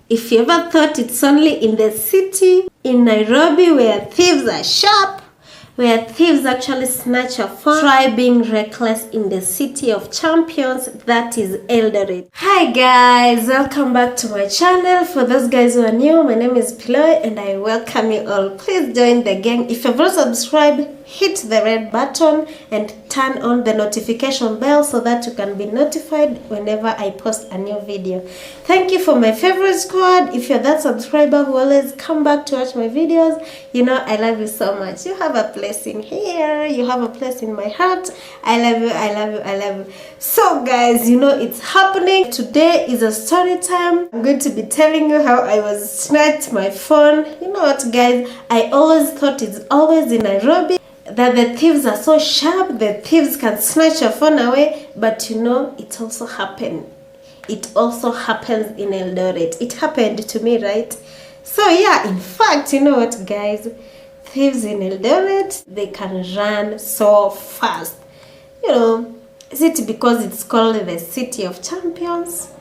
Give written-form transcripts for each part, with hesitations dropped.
If you ever thought it's only in the city, in Nairobi, where thieves are sharp, where thieves actually snatch your phone, try being reckless in the city of champions, that is ELDORET. Hi guys, welcome back to my channel. For those guys who are new, my name is Piloy and I welcome you all. Please join the gang. If you've not subscribed, hit the red button and turn on the notification bell so that you can be notified whenever I post a new video. Thank you for my favorite squad. If you're that subscriber who always come back to watch my videos, you know I love you so much. You have a place in here, you have a place in my heart. I love you, I love you, I love you. So guys, you know it's happening. Today is a story time. I'm going to be telling you how I was snatched my phone. You know what guys, I always thought it's always in Nairobi that the thieves are so sharp, the thieves can snatch your phone away, but you know it also happened. It also happens in ELDORET. It happened to me, right? So yeah, in fact, you know what guys, thieves in ELDORET, they can run so fast. You know, is it because it's called the city of champions?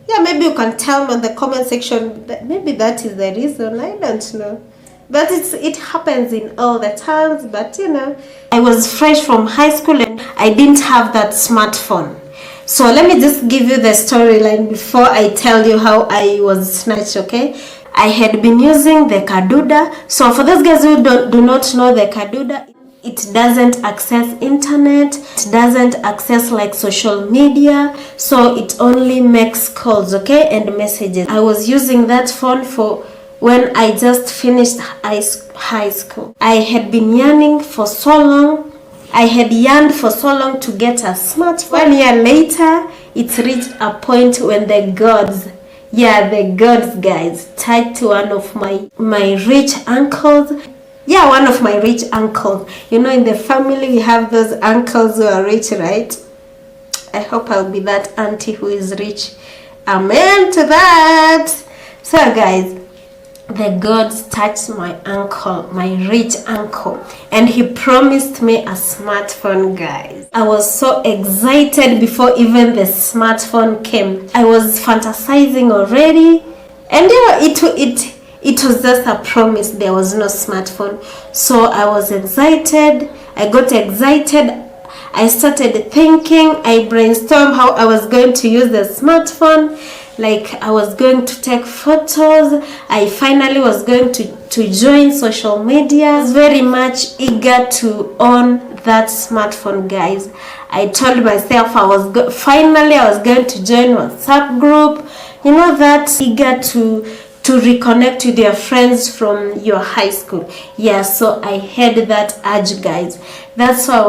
Yeah, maybe you can tell me in the comment section that maybe that is the reason. I don't know. But it happens in all the times. But you know, I was fresh from high school and I didn't have that smartphone. So let me just give you the storyline before I tell you how I was snatched, okay? I had been using the Kaduda. So for those guys who do not know the Kaduda, it doesn't access internet, it doesn't access like social media, so it only makes calls, okay, and messages. I was using that phone for when I just finished high school. I had been yearning for so long. I had yearned for so long to get a smartphone. 1 year later, it reached a point when the gods, yeah, the gods guys, tied to one of my rich uncles. Yeah, one of my rich uncles. You know, in the family we have those uncles who are rich, right? I hope I'll be that auntie who is rich. Amen to that. So guys, the gods touched my uncle, my rich uncle, and he promised me a smartphone, guys. I was so excited before even the smartphone came. I was fantasizing already, and you know, it was just a promise. There was no smartphone, so I was excited. I got excited. I started thinking. I brainstormed how I was going to use the smartphone. Like I was going to take photos. I finally was going to join social media. I was very much eager to own that smartphone, guys. I told myself I was going to join WhatsApp group. You know, that eager to reconnect with your friends from your high school. Yeah, so I had that urge, guys. That's why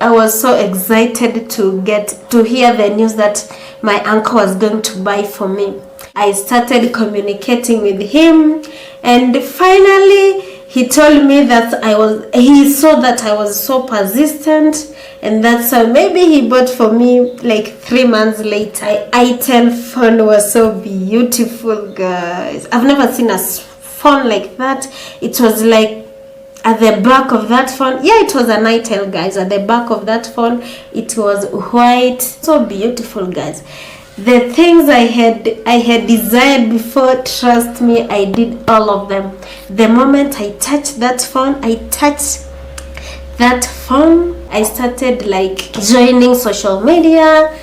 I was so excited to hear the news that my uncle was going to buy for me. I started communicating with him, and finally he told me that he saw that I was so persistent, and that's why maybe he bought for me like 3 months later. I-10 phone was so beautiful, guys. I've never seen a phone like that. It was like at the back of that phone, yeah, it was an itel, guys. At the back of that phone, it was white, so beautiful, guys. The things I had desired before, trust me, I did all of them. The moment I touched that phone, I started like joining social media,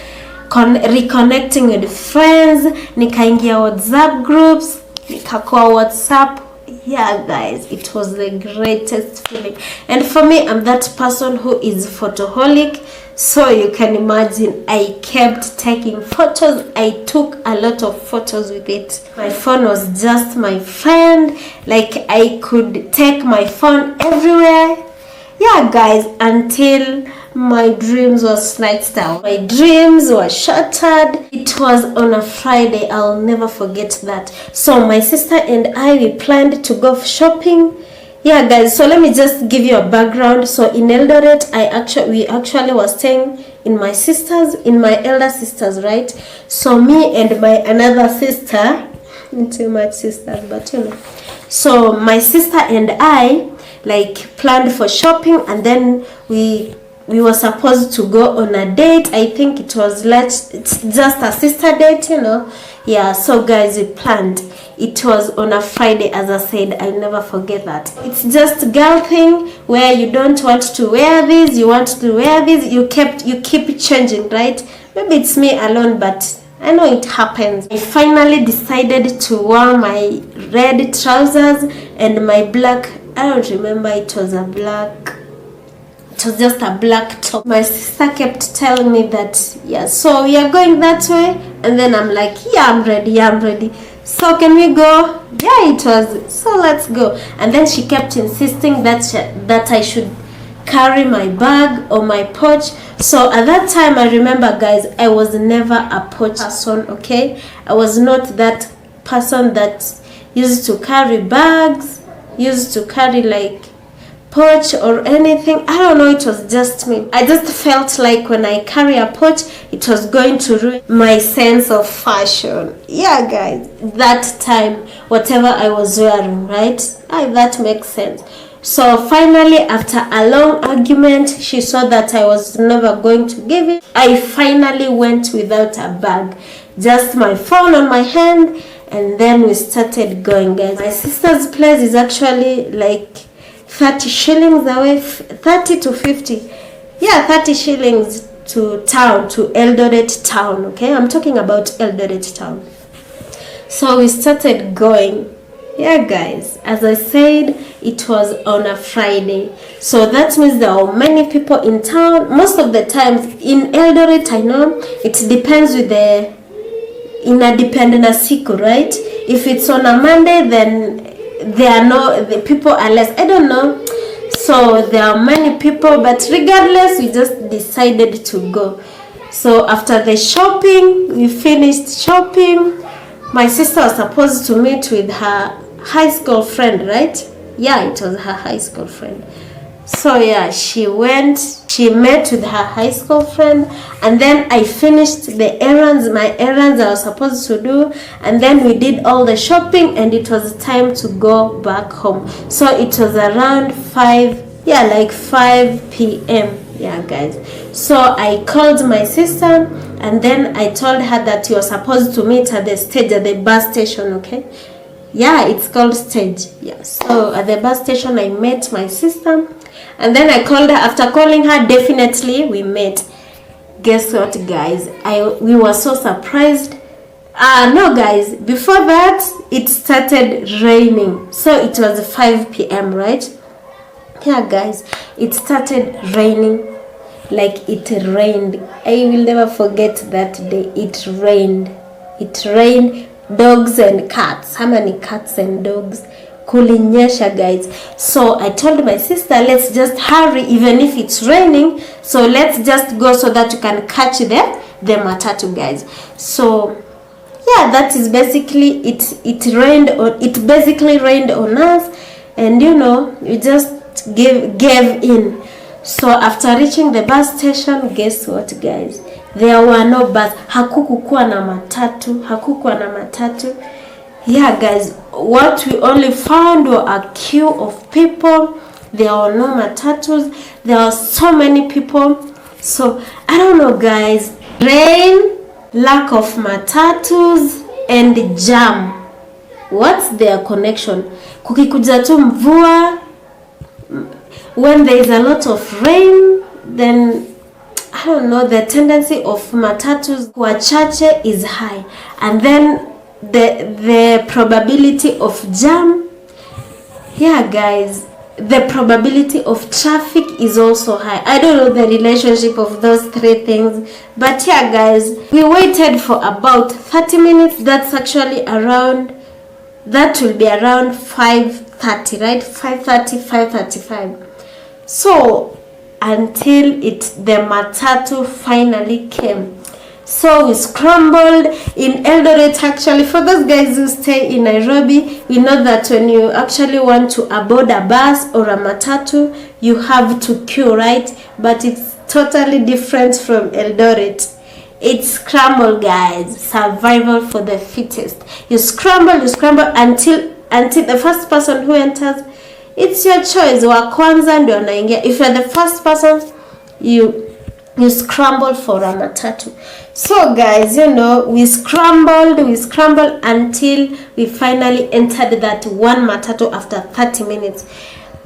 reconnecting with friends, nikaingia WhatsApp groups, nikakuwa WhatsApp. Yeah guys, it was the greatest feeling. And for me, I'm that person who is photoholic, so you can imagine I kept taking photos. I took a lot of photos with it. My phone was just my friend. Like I could take my phone everywhere. Yeah guys, until my dreams were snatched out. My dreams were shattered. It was on a Friday. I'll never forget that. So my sister and I, we planned to go shopping. Yeah guys, so let me just give you a background. So in ELDORET, we actually was staying in my elder sister's, right? So me and my another sister, not too much sisters, but you know. So my sister and I like planned for shopping, and then we were supposed to go on a date. I think it was it's just a sister date, you know. Yeah, so guys, we planned. It was on a Friday, as I said. I never forget that. It's just a girl thing where you don't want to wear this, you want to wear this, you keep changing, right? Maybe it's me alone, but I know it happens. I finally decided to wear my red trousers and my black, I don't remember, it was just a black top. My sister kept telling me that, yeah, so we are going that way. And then I'm like, yeah, I'm ready. So can we go? Yeah, it was. So let's go. And then she kept insisting that I should carry my bag or my pouch. So at that time, I remember, guys, I was never a pouch person, okay? I was not that person that used to carry bags, used to carry like pouch or anything. I don't know, it was just me. I just felt like when I carry a pouch, it was going to ruin my sense of fashion. Yeah, guys, that time, whatever I was wearing, right? That makes sense. So finally, after a long argument, she saw that I was never going to give it. I finally went without a bag, just my phone on my hand, and then we started going, guys. My sister's place is actually like 30 shillings away, 30 to 50. Yeah, 30 shillings to town, to ELDORET town, okay? I'm talking about ELDORET town. So we started going. Yeah, guys, as I said, it was on a Friday. So that means there are many people in town. Most of the times in ELDORET, I know, it depends with the independent siku, right? If it's on a Monday, then the people are less. I don't know. So there are many people, but regardless, we just decided to go. So after the shopping, we finished shopping. My sister was supposed to meet with her high school friend, right? Yeah, it was her high school friend. So yeah, she met with her high school friend, and then I finished my errands I was supposed to do, and then we did all the shopping, and it was time to go back home. So it was around 5 p.m. Yeah, guys. So I called my sister, and then I told her that you were supposed to meet at the stage at the bus station, okay? Yeah, it's called stage. Yeah. So at the bus station, I met my sister, and then I called her. After calling her, definitely we met. Guess what, guys? We were so surprised. No, guys. Before that, it started raining. So it was 5 p.m., right? Yeah, guys. It started raining. Like it rained. I will never forget that day. It rained. It rained. Dogs and cats. How many cats and dogs? Kulinyesha, guys. So I told my sister, let's just hurry even if it's raining. So let's just go so that you can catch the matatu, guys. So yeah, that is basically it. It basically rained on us, and you know, we just gave in. So after reaching the bus station, guess what, guys? There were no bus. Hakukuwa na matatu. Yeah, guys, what we only found were a queue of people. There were no matatus. There are so many people. So I don't know, guys. Rain, lack of matatus, and jam. What's their connection? Kukikuja tu mvua. When there is a lot of rain, then I don't know, the tendency of matatus wachache is high, and then the probability of jam, yeah, guys, the probability of traffic is also high. I don't know the relationship of those three things, but yeah, guys, we waited for about 30 minutes. That's actually that will be around 5:30, right? 5:30, 5:35. So until the matatu finally came. So we scrambled in ELDORET. Actually, for those guys who stay in Nairobi, we know that when you actually want to board a bus or a matatu, you have to queue, right? But it's totally different from ELDORET. It's scramble, guys. Survival for the fittest. You scramble until the first person who enters. It's your choice. Wa kwanza ndio anaingia. If you're the first person, you scramble for a matatu. So guys, you know, we scrambled until we finally entered that one matatu after 30 minutes.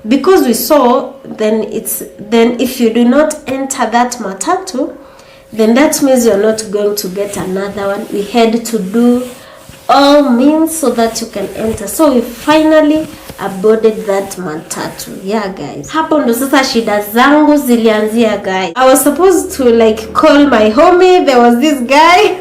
Because we saw, then if you do not enter that matatu, then that means you're not going to get another one. We had to do all means so that you can enter. So we finally boarded that matatu. Yeah guys, hapo ndo sasa shida zangu zilianzia guys. I was supposed to like call my homie. There was this guy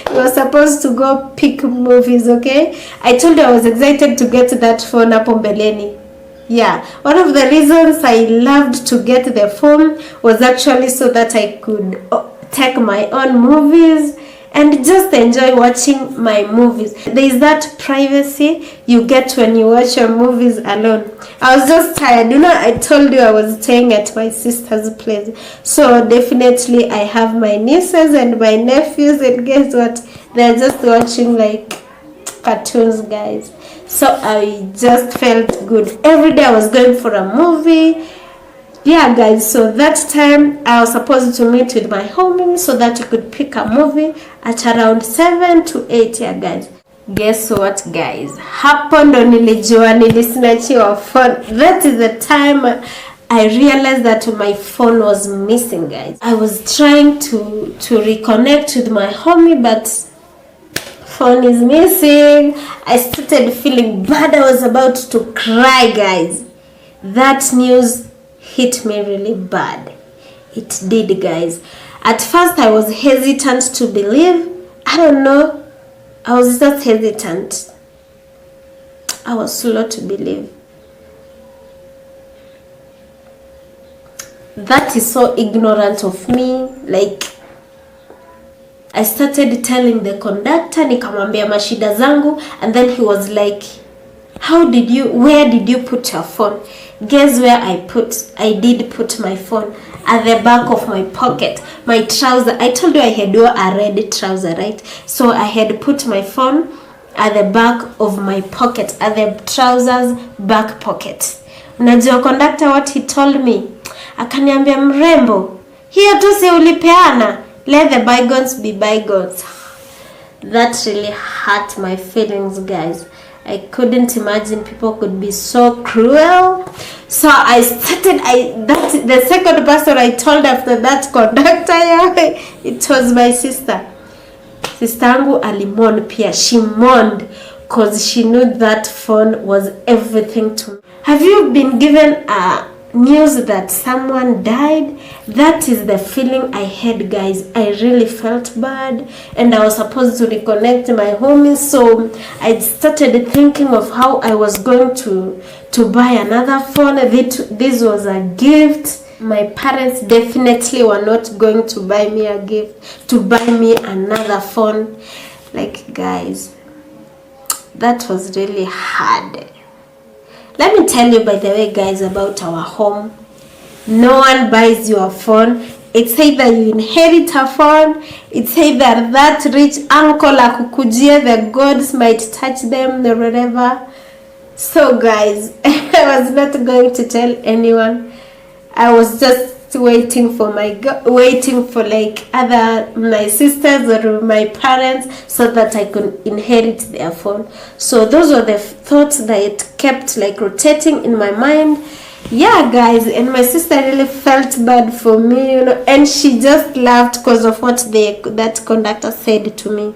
he was supposed to go pick movies. Okay, I told you I was excited to get that phone hapo mbeleni. Yeah, one of the reasons I loved to get the phone was actually so that I could take my own movies and just enjoy watching my movies. There is that privacy you get when you watch your movies alone. I was just tired. You know, I told you I was staying at my sister's place. So definitely I have my nieces and my nephews, and guess what? They're just watching like cartoons, guys. So I just felt good. Every day I was going for a movie. Yeah guys, so that time I was supposed to meet with my homie so that we could pick a movie at around 7 to 8. Yeah guys, guess what guys, hapo ndo nilijua nilisnachiwa phone. That is the time I realized that my phone was missing guys. I was trying to reconnect with my homie, but phone is missing. I started feeling bad. I was about to cry guys. That news hit me really bad. It did guys. At first I was hesitant to believe. I don't know, I was just hesitant. I was slow to believe. That is so ignorant of me. Like, I started telling the conductor, nikamwambia mashida zangu, and then he was like, where did you put your phone? Guess where I did put my phone? At the back of my pocket. My trouser. I told you I had wore a red trouser, right? So I had put my phone at the back of my pocket, at the trousers back pocket. Unajua conductor what he told me? Akaniambia, mrembo, hiyo tu si ulipeana. Let the bygones be bygones. That really hurt my feelings guys. I couldn't imagine people could be so cruel. So I started, the second person I told after that conductor, it was my sister. Sister angu alimon pia. She mourned because she knew that phone was everything to me. Have you been given news that someone died? That is the feeling I had guys. I really felt bad, and I was supposed to reconnect my homies. So I started thinking of how I was going to buy another phone. This was a gift. My parents definitely were not going to buy me a gift, to buy me another phone. Like guys, that was really hard. Let me tell you, by the way, guys, about our home. No one buys you a phone. It's either you inherit a phone. It's either that rich uncle akukujie, the gods might touch them or whatever. So, guys, I was not going to tell anyone. I was just waiting for like my sisters or my parents so that I could inherit their phone. So those were the thoughts that kept like rotating in my mind. Yeah guys, and my sister really felt bad for me, you know, and she just laughed because of what that conductor said to me.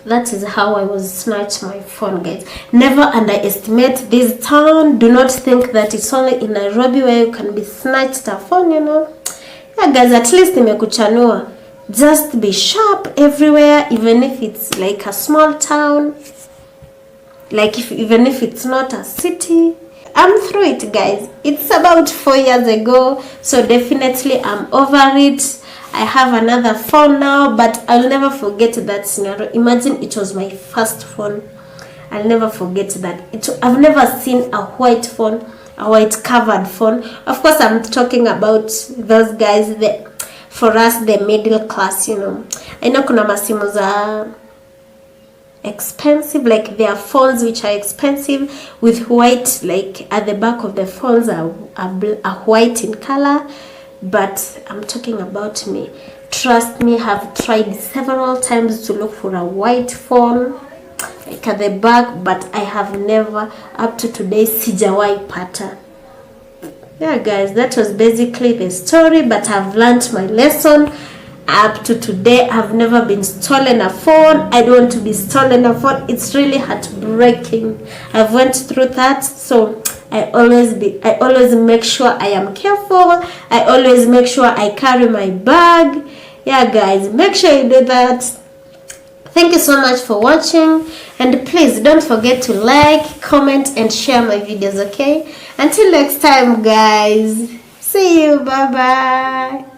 That is how I was snatched my phone, guys. Never underestimate this town. Do not think that it's only in Nairobi where you can be snatched a phone, you know. Yeah, guys, at least nimekuchanua. Just be sharp everywhere, even if it's like a small town. Like even if it's not a city. I'm through it, guys. It's about 4 years ago, so definitely I'm over it. I have another phone now, but I'll never forget that scenario. Imagine it was my first phone. I'll never forget that. I've never seen a white phone, a white covered phone. Of course, I'm talking about those guys, for us, the middle class, you know. I know kuna masimu za expensive, like there are phones which are expensive with white, like at the back of the phones are white in color. But I'm talking about me. Trust me, I've tried several times to look for a white phone like at the back, but I have never, up to today, sijawai pata. Yeah guys, that was basically the story, but I've learned my lesson. Up to today, I've never been stolen a phone. I don't want to be stolen a phone. It's really heartbreaking. I've went through that, so I always make sure I am careful. I always make sure I carry my bag. Yeah guys, make sure you do that. Thank you so much for watching, and please don't forget to like, comment, and share my videos, okay? Until next time guys, see you, bye bye.